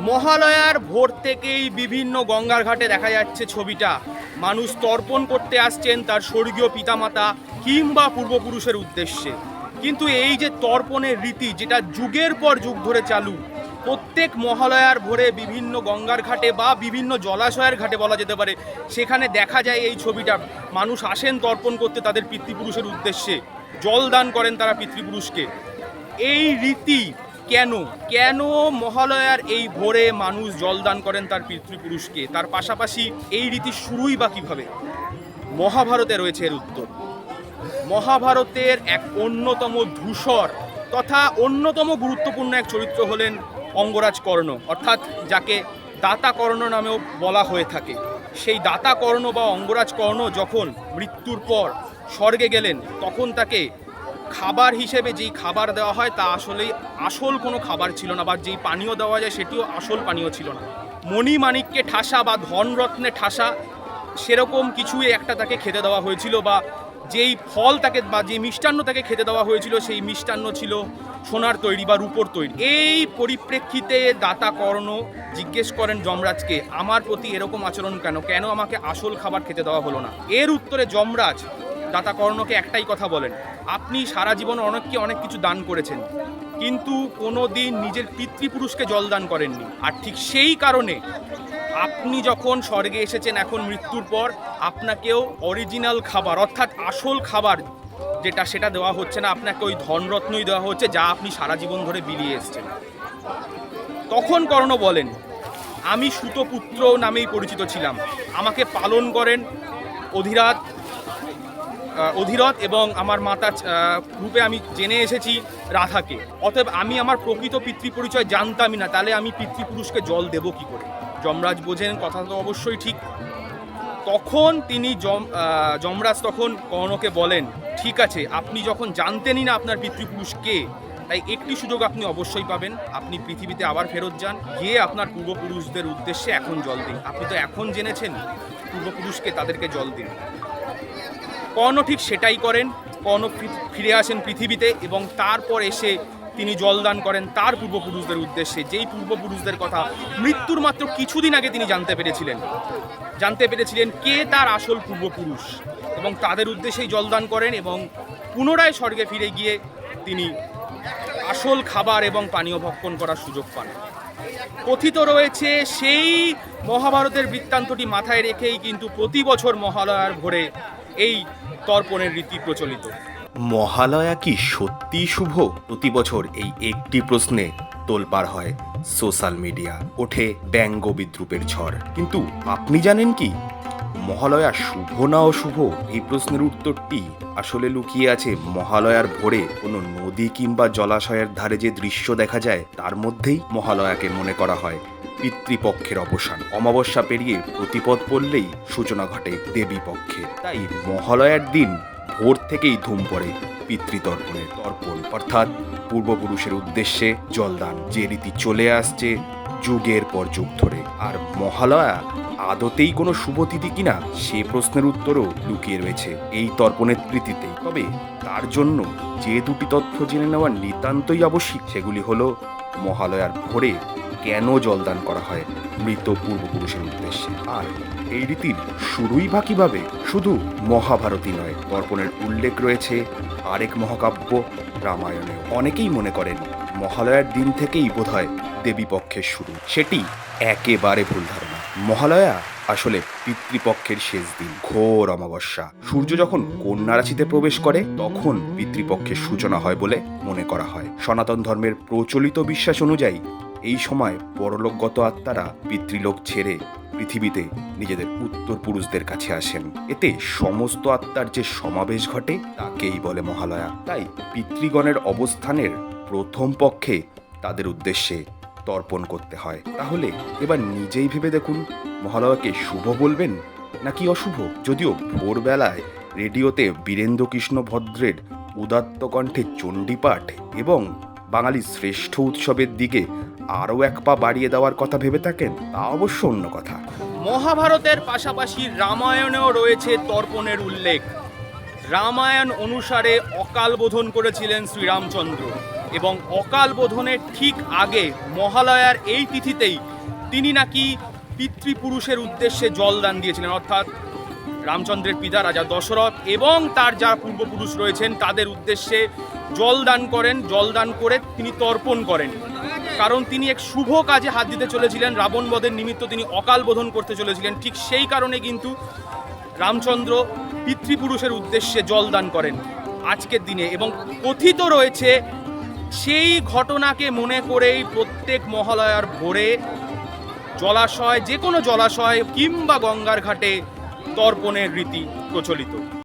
মহালয়ার ভোর থেকেই বিভিন্ন গঙ্গার ঘাটে দেখা যাচ্ছে ছবিটা, মানুষ তর্পণ করতে আসছেন তার স্বর্গীয় পিতামাতা কিংবা পূর্বপুরুষের উদ্দেশ্যে। কিন্তু এই যে তর্পণের রীতি, যেটা যুগের পর যুগ ধরে চালু, প্রত্যেক মহালয়ার ভোরে বিভিন্ন গঙ্গার ঘাটে বা বিভিন্ন জলাশয়ের ঘাটে বলা যেতে পারে, সেখানে দেখা যায় এই ছবিটা, মানুষ আসেন তর্পণ করতে তাদের পিতৃপুরুষের উদ্দেশ্যে, জল দান করেন তারা পিতৃপুরুষকে। এই রীতি কেন কেন মহালয়ার এই ভোরে মানুষ জলদান করেন তার পিতৃপুরুষকে? তার পাশাপাশি এই রীতি শুরুই বা কীভাবে? মহাভারতে রয়েছে এর উত্তর। মহাভারতের এক অন্যতম ধূসর তথা অন্যতম গুরুত্বপূর্ণ এক চরিত্র হলেন অঙ্গরাজ কর্ণ, অর্থাৎ যাকে দাতা কর্ণ নামেও বলা হয়ে থাকে। সেই দাতা কর্ণ বা অঙ্গরাজ কর্ণ যখন মৃত্যুর পর স্বর্গে গেলেন, তখন তাকে খাবার হিসেবে যেই খাবার দেওয়া হয় তা আসলেই আসল কোনো খাবার ছিল না, বা যেই পানীয় দেওয়া যায় সেটিও আসল পানীয় ছিল না। মণিমাণিক্যে ঠাসা বা ধনরত্নে ঠাসা সেরকম কিছুই একটা তাকে খেতে দেওয়া হয়েছিল, বা যেই ফল তাকে বা যে মিষ্টান্ন তাকে খেতে দেওয়া হয়েছিল সেই মিষ্টান্ন ছিল সোনার তৈরি বা রূপোর তৈরি। এই পরিপ্রেক্ষিতে দাতা কর্ণ জিজ্ঞেস করেন যমরাজকে, আমার প্রতি এরকম আচরণ কেন, কেন আমাকে আসল খাবার খেতে দেওয়া হলো না? এর উত্তরে যমরাজ দাতা কর্ণকে একটাই কথা বলেন, আপনি সারা জীবন অনেককে অনেক কিছু দান করেছেন, কিন্তু কোনো দিন নিজের পিতৃপুরুষকে জল দান করেননি। আর ঠিক সেই কারণে আপনি যখন স্বর্গে এসেছেন এখন মৃত্যুর পর, আপনাকেও অরিজিনাল খাবার অর্থাৎ আসল খাবার যেটা সেটা দেওয়া হচ্ছে না, আপনাকে ওই ধনরত্নই দেওয়া হচ্ছে যা আপনি সারা জীবন ধরে বিলিয়ে এসেছেন। তখন কর্ণ বলেন, আমি সুতপুত্র নামেই পরিচিত ছিলাম, আমাকে পালন করেন অধিরথ এবং আমার মাতা রূপে আমি জেনে এসেছি রাধাকে। অতএব আমি আমার প্রকৃত পিতৃপরিচয় জানতামই না, তাহলে আমি পিতৃপুরুষকে জল দেব কি করে? যমরাজ বোঝেন কথা তো অবশ্যই ঠিক। তখন তিনি যমরাজ তখন কর্ণকে বলেন, ঠিক আছে, আপনি যখন জানতেনই না আপনার পিতৃপুরুষ কে, তাই একটি সুযোগ আপনি অবশ্যই পাবেন। আপনি পৃথিবীতে আবার ফেরত যান, গিয়ে আপনার পূর্বপুরুষদের উদ্দেশ্যে এখন জল দিন। আপনি তো এখন জেনেছেন পূর্বপুরুষকে, তাদেরকে জল দিন। কর্ণ ঠিক সেটাই করেন। কর্ণ ফিরে আসেন পৃথিবীতে এবং তারপর এসে তিনি জলদান করেন তার পূর্বপুরুষদের উদ্দেশ্যে, যেই পূর্বপুরুষদের কথা মৃত্যুর মাত্র কিছুদিন আগে তিনি জানতে পেরেছিলেন কে তার আসল পূর্বপুরুষ, এবং তাদের উদ্দেশ্যেই জলদান করেন এবং পুনরায় স্বর্গে ফিরে গিয়ে তিনি আসল খাবার এবং পানীয় ভক্ষণ করার সুযোগ পান। কথিত রয়েছে সেই মহাভারতের বৃত্তান্তটি মাথায় রেখেই কিন্তু প্রতি বছর মহালয়ার ভোরে এই তর্পণের রীতি প্রচলিত। মহালয়া কি সত্যি শুভ? প্রতি বছর এই একটি প্রশ্নে তোলপাড় হয় সোশ্যাল মিডিয়া, ওঠে ব্যঙ্গ বিদ্রুপের ঝড়। কিন্তু আপনি জানেন কি মহালয়া শুভ না অশুভ? এই প্রশ্নের উত্তরটি আসলে লুকিয়ে আছে মহালয়ার ভোরে কোনো নদী কিংবা জলাশয়ের ধারে যে দৃশ্য দেখা যায় তার মধ্যেই। মহালয়াকে মনে করা হয় পিতৃপক্ষের অবসান। অমাবস্যা পেরিয়ে প্রতিপদ পড়লেই সূচনা ঘটে দেবী পক্ষে। তাই মহালয়ার দিন ভোর থেকেই ধুম পড়ে পিতৃতর্পণের। তর্পণ অর্থাৎ পূর্বপুরুষের উদ্দেশ্যে জলদান, যে রীতি চলে আসছে যুগের পর যুগ ধরে। আর মহালয়া আদতেই কোনো শুভ তিথি কিনা সে প্রশ্নের উত্তরও লুকিয়ে রয়েছে এই তর্পণের রীতিতেই। তবে তার জন্য যে দুটি তথ্য জেনে নেওয়া নিতান্তই আবশ্যিক, সেগুলি হলো মহালয়ার ভোরে কেন জলদান করা হয় মৃত পূর্বপুরুষের উদ্দেশ্যে, আর এই রীতির শুরুই বা কিভাবে। শুধু মহাভারতই নয়, তর্পণের উল্লেখ রয়েছে আরেক মহাকাব্য রামায়ণেও। অনেকেই মনে করেন মহালয়ার দিন থেকেই বোধহয় দেবীপক্ষের শুরু। সেটি একেবারে ভুল ধারণা। মহালয়া আসলে পিতৃপক্ষের শেষ দিন, ঘোর অমাবস্যা। সূর্য যখন কন্যা রাশিতে প্রবেশ করে তখন পিতৃপক্ষের সূচনা হয় বলে মনে করা হয়। সনাতন ধর্মের প্রচলিত বিশ্বাস অনুযায়ী এই সময় পরলোকগত আত্মারা পিতৃলোক ছেড়ে পৃথিবীতে নিজেদের উত্তর পুরুষদের কাছে আসেন। এতে সমস্ত আত্মার যে সমাবেশ ঘটে তাকেই বলে মহালয়া। তাই পিতৃগণের অবস্থানের প্রথম পক্ষে তাদের উদ্দেশ্যে তর্পণ করতে হয়। তাহলে এবার নিজেই ভেবে দেখুন, মহালয়াকে শুভ বলবেন নাকি অশুভ? যদিও ভোরবেলায় রেডিওতে বীরেন্দ্রকৃষ্ণ ভদ্রের উদাত্ত কণ্ঠে চণ্ডীপাঠ এবং বাঙালির শ্রেষ্ঠ উৎসবের দিকে আরও এক পা বাড়িয়ে দেওয়ার কথা ভেবে থাকেন, তা অবশ্য অন্য কথা। মহাভারতের পাশাপাশি রামায়ণেও রয়েছে তর্পণের উল্লেখ। রামায়ণ অনুসারে অকাল বোধন করেছিলেন শ্রীরামচন্দ্র। এবং অকাল বোধনের ঠিক আগে মহালয়ার এই তিথিতেই তিনি নাকি পিতৃপুরুষের উদ্দেশ্যে জলদান দিয়েছিলেন, অর্থাৎ রামচন্দ্রের পিতা রাজা দশরথ এবং তার যারা পূর্বপুরুষ রয়েছেন তাদের উদ্দেশ্যে জলদান করেন। জলদান করে তিনি তর্পণ করেন, কারণ তিনি এক শুভ কাজে হাত দিতে চলেছিলেন। রাবণ বধের নিমিত্ত তিনি অকাল বোধন করতে চলেছিলেন। ঠিক সেই কারণে কিন্তু রামচন্দ্র পিতৃপুরুষের উদ্দেশ্যে জলদান করেন আজকের দিনে। এবং কথিত রয়েছে সেই ঘটনাকে মনে করেই প্রত্যেক মহালয়ার ভোরে জলাশয়, যে কোনো জলাশয় কিংবা গঙ্গার ঘাটে তর্পণের রীতি প্রচলিত।